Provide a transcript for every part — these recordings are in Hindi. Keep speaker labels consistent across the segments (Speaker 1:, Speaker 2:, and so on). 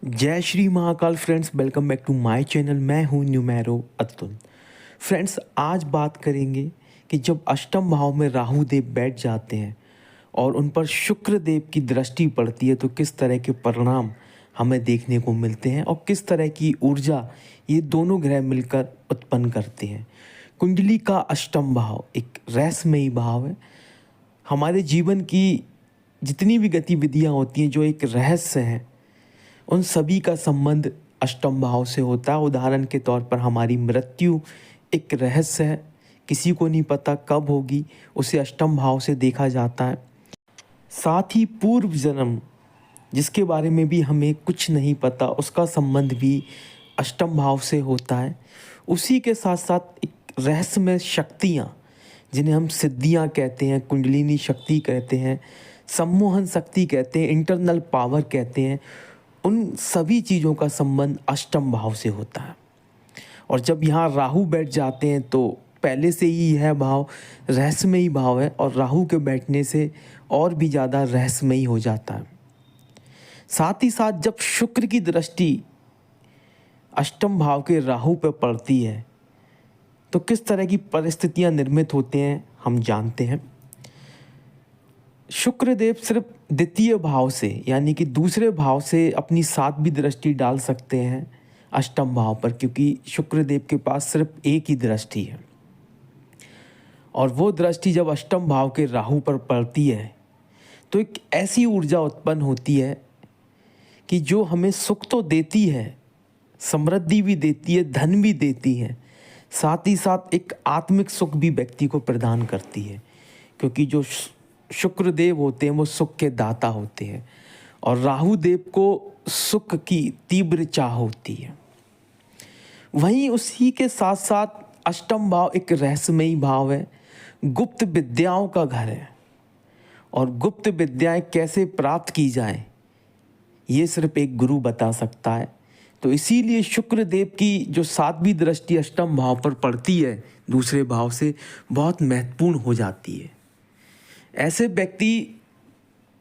Speaker 1: जय Shri Mahakal friends, welcome back to my channel. मैं हूं न्यूमेरो अतुल। फ्रेंड्स, आज बात करेंगे कि जब अष्टम भाव में राहु देव बैठ जाते हैं और उन पर शुक्र देव की दृष्टि पड़ती है तो किस तरह के परिणाम हमें देखने को मिलते हैं और किस तरह की ऊर्जा ये दोनों ग्रह मिलकर उत्पन्न करते हैं। कुंडली का अष्टम भाव एक रहस्यमयी भाव है। हमारे जीवन की जितनी भी गतिविधियाँ होती हैं जो एक रहस्य हैं, उन सभी का संबंध अष्टम भाव से होता है। उदाहरण के तौर पर हमारी मृत्यु एक रहस्य है, किसी को नहीं पता कब होगी, उसे अष्टम भाव से देखा जाता है। साथ ही पूर्व जन्म जिसके बारे में भी हमें कुछ नहीं पता, उसका संबंध भी अष्टम भाव से होता है। उसी के साथ साथ एक रहस्यमय शक्तियाँ जिन्हें हम सिद्धियाँ कहते हैं, कुंडलिनी शक्ति कहते हैं, सम्मोहन शक्ति कहते हैं, इंटरनल पावर कहते हैं, उन सभी चीज़ों का संबंध अष्टम भाव से होता है। और जब यहाँ राहु बैठ जाते हैं तो पहले से ही यह भाव रहस्यमयी भाव है और राहु के बैठने से और भी ज़्यादा रहस्यमयी हो जाता है। साथ ही साथ जब शुक्र की दृष्टि अष्टम भाव के राहु पर पड़ती है तो किस तरह की परिस्थितियाँ निर्मित होते हैं हम जानते हैं। शुक्रदेव सिर्फ द्वितीय भाव से यानी कि दूसरे भाव से अपनी सातवीं दृष्टि डाल सकते हैं अष्टम भाव पर, क्योंकि शुक्रदेव के पास सिर्फ एक ही दृष्टि है। और वो दृष्टि जब अष्टम भाव के राहु पर पड़ती है तो एक ऐसी ऊर्जा उत्पन्न होती है कि जो हमें सुख तो देती है, समृद्धि भी देती है, धन भी देती है, साथ ही साथ एक आत्मिक सुख भी व्यक्ति को प्रदान करती है। क्योंकि जो शुक्रदेव होते हैं वो सुख के दाता होते हैं और राहु देव को सुख की तीव्र चाह होती है। वहीं उसी के साथ साथ अष्टम भाव एक रहस्यमयी भाव है, गुप्त विद्याओं का घर है। और गुप्त विद्याएं कैसे प्राप्त की जाएं ये सिर्फ एक गुरु बता सकता है। तो इसीलिए शुक्रदेव की जो सातवीं दृष्टि अष्टम भाव पर पड़ती है दूसरे भाव से, बहुत महत्वपूर्ण हो जाती है। ऐसे व्यक्ति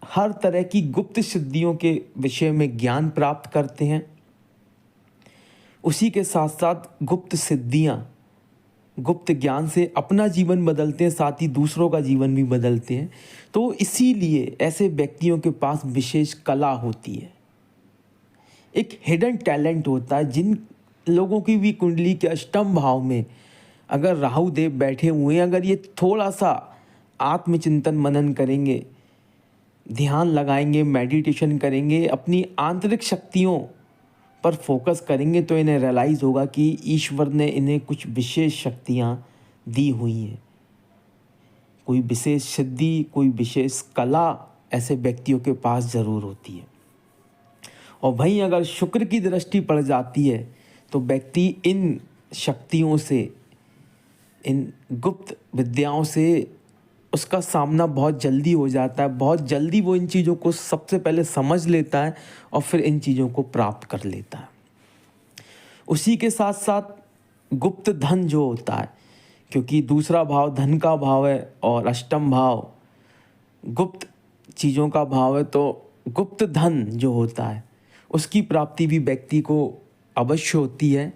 Speaker 1: हर तरह की गुप्त सिद्धियों के विषय में ज्ञान प्राप्त करते हैं। उसी के साथ साथ गुप्त सिद्धियां, गुप्त ज्ञान से अपना जीवन बदलते हैं, साथ ही दूसरों का जीवन भी बदलते हैं। तो इसीलिए ऐसे व्यक्तियों के पास विशेष कला होती है, एक हिडन टैलेंट होता है। जिन लोगों की भी कुंडली के अष्टम भाव में अगर राहु देव बैठे हुए हैं, अगर ये थोड़ा सा आत्मचिंतन मनन करेंगे, ध्यान लगाएंगे, मेडिटेशन करेंगे, अपनी आंतरिक शक्तियों पर फोकस करेंगे तो इन्हें रियलाइज़ होगा कि ईश्वर ने इन्हें कुछ विशेष शक्तियाँ दी हुई हैं, कोई विशेष सिद्धि, कोई विशेष कला ऐसे व्यक्तियों के पास ज़रूर होती है। और वहीं अगर शुक्र की दृष्टि पड़ जाती है तो व्यक्ति इन शक्तियों से, इन गुप्त विद्याओं से उसका सामना बहुत जल्दी हो जाता है। बहुत जल्दी वो इन चीज़ों को सबसे पहले समझ लेता है और फिर इन चीज़ों को प्राप्त कर लेता है। उसी के साथ साथ गुप्त धन जो होता है, क्योंकि दूसरा भाव धन का भाव है और अष्टम भाव गुप्त चीज़ों का भाव है, तो गुप्त धन जो होता है उसकी प्राप्ति भी व्यक्ति को अवश्य होती है।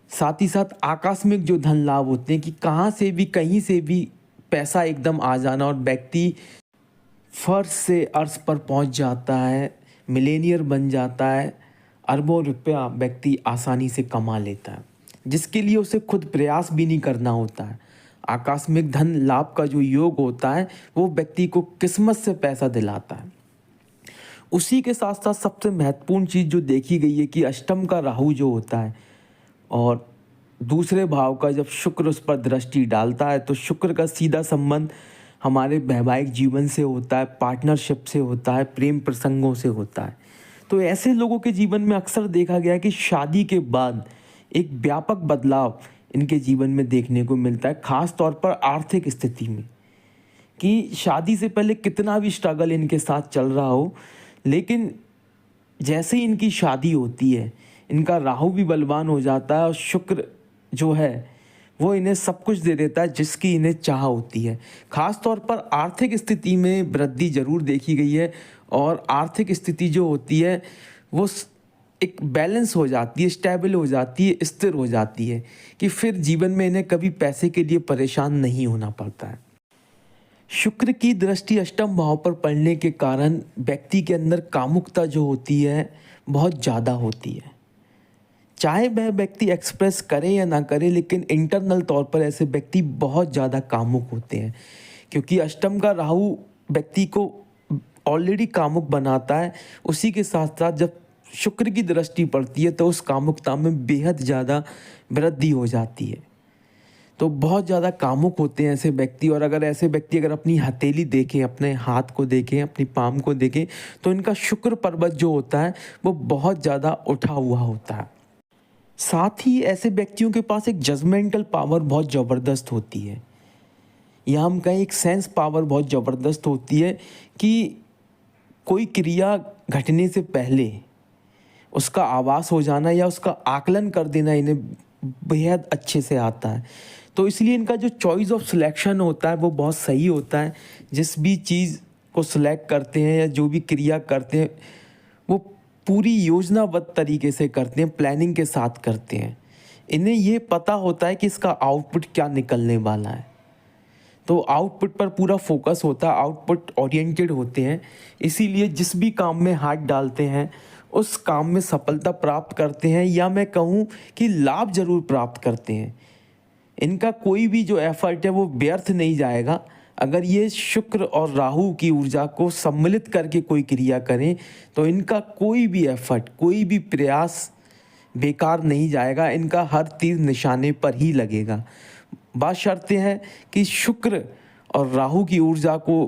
Speaker 1: साथ ही साथ आकस्मिक जो धन लाभ होते हैं कि कहाँ से भी, कहीं से भी पैसा एकदम आ जाना और व्यक्ति फर्श से अर्श पर पहुंच जाता है, मिलेनियर बन जाता है, अरबों रुपया व्यक्ति आसानी से कमा लेता है, जिसके लिए उसे खुद प्रयास भी नहीं करना होता है। आकस्मिक धन लाभ का जो योग होता है वो व्यक्ति को किस्मत से पैसा दिलाता है। उसी के साथ साथ सबसे महत्वपूर्ण चीज़ जो देखी गई है कि अष्टम का राहु जो होता है और दूसरे भाव का जब शुक्र उस पर दृष्टि डालता है तो शुक्र का सीधा संबंध हमारे वैवाहिक जीवन से होता है, पार्टनरशिप से होता है, प्रेम प्रसंगों से होता है। तो ऐसे लोगों के जीवन में अक्सर देखा गया है कि शादी के बाद एक व्यापक बदलाव इनके जीवन में देखने को मिलता है, ख़ास तौर पर आर्थिक स्थिति में। कि शादी से पहले कितना भी स्ट्रगल इनके साथ चल रहा हो, लेकिन जैसे ही इनकी शादी होती है इनका राहु भी बलवान हो जाता है और शुक्र जो है वो इन्हें सब कुछ दे देता है जिसकी इन्हें चाह होती है। ख़ास तौर पर आर्थिक स्थिति में वृद्धि ज़रूर देखी गई है और आर्थिक स्थिति जो होती है वो एक बैलेंस हो जाती है, स्टेबल हो जाती है, स्थिर हो जाती है कि फिर जीवन में इन्हें कभी पैसे के लिए परेशान नहीं होना पड़ता है। शुक्र की दृष्टि अष्टम भाव पर पड़ने के कारण व्यक्ति के अंदर कामुकता जो होती है बहुत ज़्यादा होती है। चाहे वह व्यक्ति एक्सप्रेस करे या ना करे, लेकिन इंटरनल तौर पर ऐसे व्यक्ति बहुत ज़्यादा कामुक होते हैं, क्योंकि अष्टम का राहु व्यक्ति को ऑलरेडी कामुक बनाता है। उसी के साथ साथ जब शुक्र की दृष्टि पड़ती है तो उस कामुकता में बेहद ज़्यादा वृद्धि हो जाती है। तो बहुत ज़्यादा कामुक होते हैं ऐसे व्यक्ति। और अगर ऐसे व्यक्ति अगर अपनी हथेली देखें, अपने हाथ को देखें, अपनी पाम को देखें, तो इनका शुक्र पर्वत जो होता है वो बहुत ज़्यादा उठा हुआ होता है। साथ ही ऐसे व्यक्तियों के पास एक जजमेंटल पावर बहुत ज़बरदस्त होती है, या हम कहें एक सेंस पावर बहुत ज़बरदस्त होती है कि कोई क्रिया घटने से पहले उसका आभास हो जाना या उसका आकलन कर देना इन्हें बेहद अच्छे से आता है। तो इसलिए इनका जो चॉइस ऑफ सिलेक्शन होता है वो बहुत सही होता है। जिस भी चीज़ को सिलेक्ट करते हैं या जो भी क्रिया करते हैं वो पूरी योजनाबद्ध तरीके से करते हैं, प्लानिंग के साथ करते हैं। इन्हें ये पता होता है कि इसका आउटपुट क्या निकलने वाला है, तो आउटपुट पर पूरा फोकस होता है, आउटपुट ओरिएंटेड होते हैं। इसीलिए जिस भी काम में हाथ डालते हैं उस काम में सफलता प्राप्त करते हैं, या मैं कहूँ कि लाभ जरूर प्राप्त करते हैं। इनका कोई भी जो एफर्ट है वो व्यर्थ नहीं जाएगा। अगर ये शुक्र और राहु की ऊर्जा को सम्मिलित करके कोई क्रिया करें तो इनका कोई भी एफर्ट, कोई भी प्रयास बेकार नहीं जाएगा। इनका हर तीर निशाने पर ही लगेगा। बात शर्त है कि शुक्र और राहु की ऊर्जा को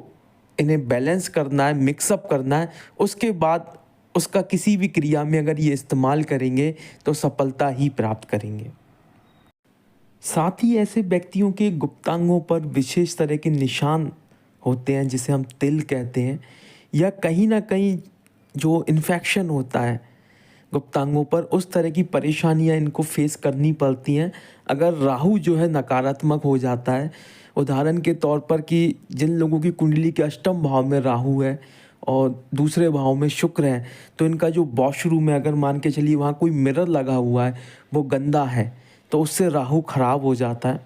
Speaker 1: इन्हें बैलेंस करना है, मिक्सअप करना है। उसके बाद उसका किसी भी क्रिया में अगर ये इस्तेमाल करेंगे तो सफलता ही प्राप्त करेंगे। साथ ही ऐसे व्यक्तियों के गुप्तांगों पर विशेष तरह के निशान होते हैं जिसे हम तिल कहते हैं, या कहीं ना कहीं जो इन्फेक्शन होता है गुप्तांगों पर, उस तरह की परेशानियां इनको फेस करनी पड़ती हैं अगर राहु जो है नकारात्मक हो जाता है। उदाहरण के तौर पर कि जिन लोगों की कुंडली के अष्टम भाव में राहु है और दूसरे भाव में शुक्र है, तो इनका जो वॉशरूम है, अगर मान के चलिए वहाँ कोई मिरर लगा हुआ है वो गंदा है तो उससे राहु खराब हो जाता है।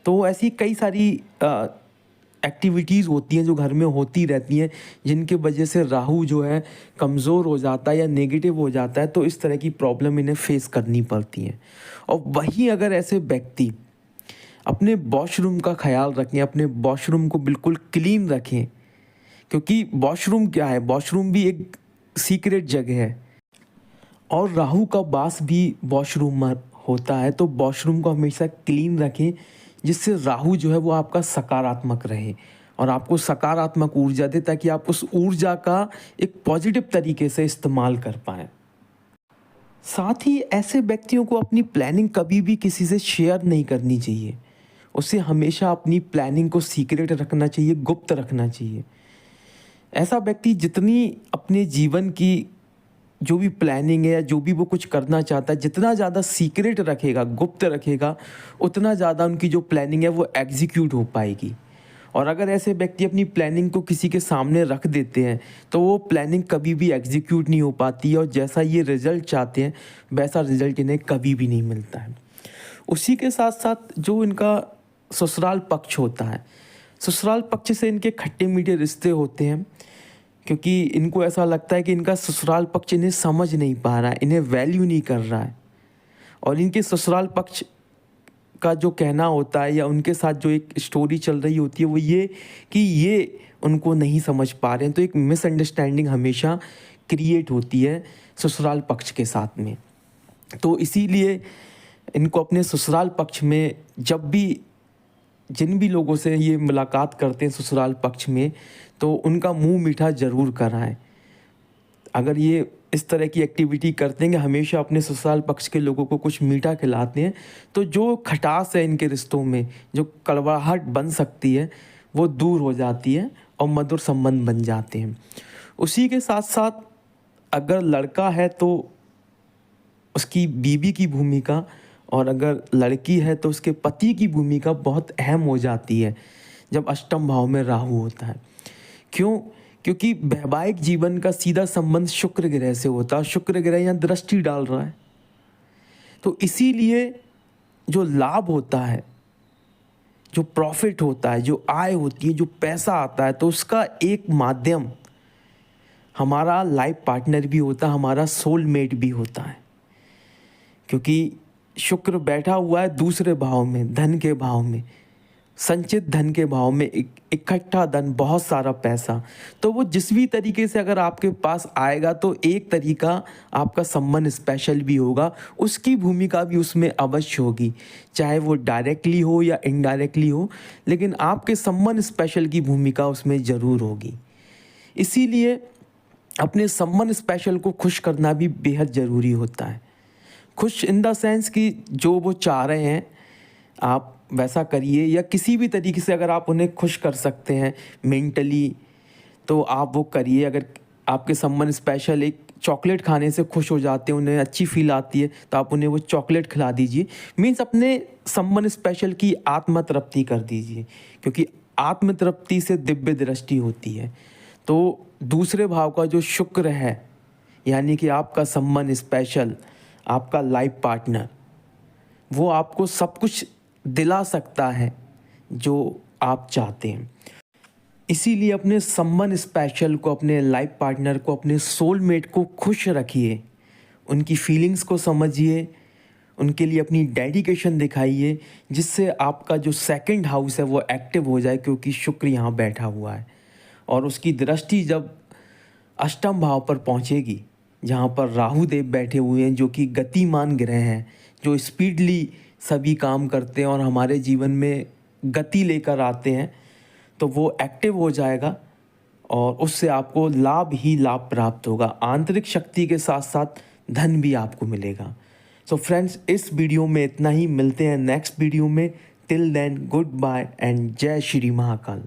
Speaker 1: तो ऐसी कई सारी एक्टिविटीज़ होती हैं जो घर में होती रहती हैं जिनके वजह से राहु जो है कमज़ोर हो जाता है या नेगेटिव हो जाता है। तो इस तरह की प्रॉब्लम इन्हें फेस करनी पड़ती हैं। और वहीं अगर ऐसे व्यक्ति अपने वॉशरूम का ख्याल रखें, अपने वॉशरूम को बिल्कुल क्लीन रखें, क्योंकि वॉशरूम क्या है, वॉशरूम भी एक सीक्रेट जगह है और राहु का वास भी वॉशरूम में होता है। तो वॉशरूम को हमेशा क्लीन रखें जिससे राहु जो है वो आपका सकारात्मक रहे और आपको सकारात्मक ऊर्जा दे, ताकि आप उस ऊर्जा का एक पॉजिटिव तरीके से इस्तेमाल कर पाएँ। साथ ही ऐसे व्यक्तियों को अपनी प्लानिंग कभी भी किसी से शेयर नहीं करनी चाहिए। उसे हमेशा अपनी प्लानिंग को सीक्रेट रखना चाहिए, गुप्त रखना चाहिए। ऐसा व्यक्ति जितनी अपने जीवन की जो भी प्लानिंग है या जो भी वो कुछ करना चाहता है, जितना ज़्यादा सीक्रेट रखेगा, गुप्त रखेगा, उतना ज़्यादा उनकी जो प्लानिंग है वो एग्जीक्यूट हो पाएगी। और अगर ऐसे व्यक्ति अपनी प्लानिंग को किसी के सामने रख देते हैं तो वो प्लानिंग कभी भी एग्जीक्यूट नहीं हो पाती है और जैसा ये रिजल्ट चाहते हैं वैसा रिजल्ट इन्हें कभी भी नहीं मिलता है। उसी के साथ साथ जो इनका ससुराल पक्ष होता है, ससुराल पक्ष से इनके खट्टे मीठे रिश्ते होते हैं, क्योंकि इनको ऐसा लगता है कि इनका ससुराल पक्ष इन्हें समझ नहीं पा रहा है, इन्हें वैल्यू नहीं कर रहा है। और इनके ससुराल पक्ष का जो कहना होता है या उनके साथ जो एक स्टोरी चल रही होती है वो ये कि ये उनको नहीं समझ पा रहे हैं। तो एक मिसअंडरस्टैंडिंग हमेशा क्रिएट होती है ससुराल पक्ष के साथ में। तो इसीलिए इनको अपने ससुराल पक्ष में जब भी जिन भी लोगों से ये मुलाकात करते हैं ससुराल पक्ष में, तो उनका मुंह मीठा ज़रूर कराएं। अगर ये इस तरह की एक्टिविटी करते हैं कि हमेशा अपने ससुराल पक्ष के लोगों को कुछ मीठा खिलाते हैं, तो जो खटास है इनके रिश्तों में, जो कड़वाहट बन सकती है, वो दूर हो जाती है और मधुर संबंध बन जाते हैं। उसी के साथ साथ अगर लड़का है तो उसकी बीवी की भूमिका, और अगर लड़की है तो उसके पति की भूमिका बहुत अहम हो जाती है जब अष्टम भाव में राहु होता है। क्यों? क्योंकि वैवाहिक जीवन का सीधा संबंध शुक्र ग्रह से होता है। शुक्र ग्रह यहाँ दृष्टि डाल रहा है, तो इसीलिए जो लाभ होता है, जो प्रॉफिट होता है, जो आय होती है, जो पैसा आता है, तो उसका एक माध्यम हमारा लाइफ पार्टनर भी होता है, हमारा सोलमेट भी होता है। क्योंकि शुक्र बैठा हुआ है दूसरे भाव में, धन के भाव में, संचित धन के भाव में, इकट्ठा धन, बहुत सारा पैसा। तो वो जिस भी तरीके से अगर आपके पास आएगा तो एक तरीका आपका संबंध स्पेशल भी होगा, उसकी भूमिका भी उसमें अवश्य होगी, चाहे वो डायरेक्टली हो या इनडायरेक्टली हो, लेकिन आपके संबंध स्पेशल की भूमिका उसमें ज़रूर होगी। इसीलिए अपने संबंध स्पेशल को खुश करना भी बेहद ज़रूरी होता है। खुश इन द सेंस कि जो वो चाह रहे हैं आप वैसा करिए, या किसी भी तरीके से अगर आप उन्हें खुश कर सकते हैं मेंटली तो आप वो करिए। अगर आपके संबंध स्पेशल एक चॉकलेट खाने से खुश हो जाते हैं, उन्हें अच्छी फील आती है, तो आप उन्हें वो चॉकलेट खिला दीजिए। मीन्स अपने संबंध स्पेशल की आत्म तृप्ति कर दीजिए, क्योंकि आत्म तृप्ति से दिव्य दृष्टि होती है। तो दूसरे भाव का जो शुक्र है, यानी कि आपका संबंध स्पेशल, आपका लाइफ पार्टनर, वो आपको सब कुछ दिला सकता है जो आप चाहते हैं। इसीलिए अपने संबंध स्पेशल को, अपने लाइफ पार्टनर को, अपने सोलमेट को खुश रखिए, उनकी फीलिंग्स को समझिए, उनके लिए अपनी डेडिकेशन दिखाइए, जिससे आपका जो सेकंड हाउस है वो एक्टिव हो जाए, क्योंकि शुक्र यहाँ बैठा हुआ है और उसकी दृष्टि जब अष्टम भाव पर पहुँचेगी, जहाँ पर राहु देव बैठे हुए हैं, जो कि गतिमान ग्रह हैं, जो स्पीडली सभी काम करते हैं और हमारे जीवन में गति लेकर आते हैं, तो वो एक्टिव हो जाएगा और उससे आपको लाभ ही लाभ प्राप्त होगा। आंतरिक शक्ति के साथ साथ धन भी आपको मिलेगा। सो फ्रेंड्स, इस वीडियो में इतना ही। मिलते हैं नेक्स्ट वीडियो में। Till then, goodbye and जय श्री महाकाल।